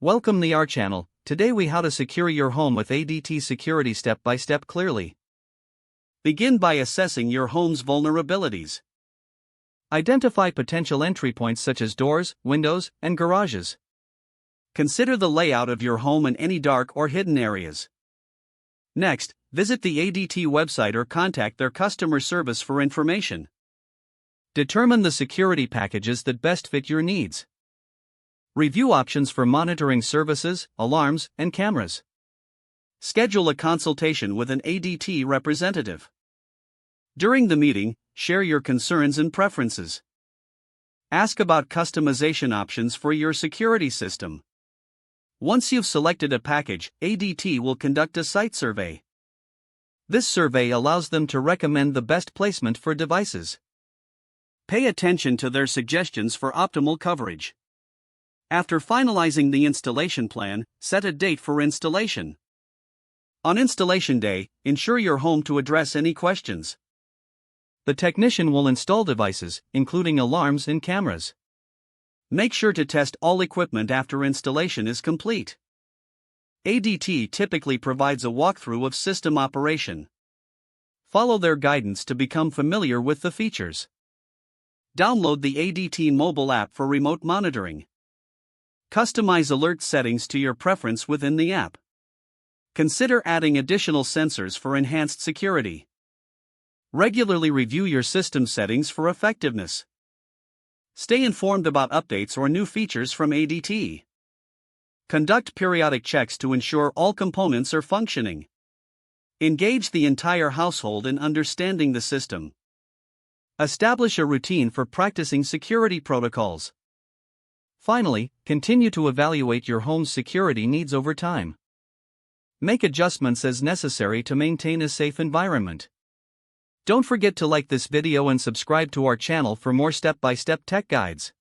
Welcome to our channel. Today we how to secure your home with ADT security step by step clearly. Begin by assessing your home's vulnerabilities. Identify potential entry points such as doors, windows, and garages. Consider the layout of your home and any dark or hidden areas. Next, visit the ADT website or contact their customer service for information. Determine the security packages that best fit your needs. Review options for monitoring services, alarms, and cameras. Schedule a consultation with an ADT representative. During the meeting, share your concerns and preferences. Ask about customization options for your security system. Once you've selected a package, ADT will conduct a site survey. This survey allows them to recommend the best placement for devices. Pay attention to their suggestions for optimal coverage. After finalizing the installation plan, set a date for installation. On installation day, ensure your home to address any questions. The technician will install devices, including alarms and cameras. Make sure to test all equipment after installation is complete. ADT typically provides a walkthrough of system operation. Follow their guidance to become familiar with the features. Download the ADT mobile app for remote monitoring. Customize alert settings to your preference within the app. Consider adding additional sensors for enhanced security. Regularly review your system settings for effectiveness. Stay informed about updates or new features from ADT. Conduct periodic checks to ensure all components are functioning. Engage the entire household in understanding the system. Establish a routine for practicing security protocols. Finally, continue to evaluate your home's security needs over time. Make adjustments as necessary to maintain a safe environment. Don't forget to like this video and subscribe to our channel for more step-by-step tech guides.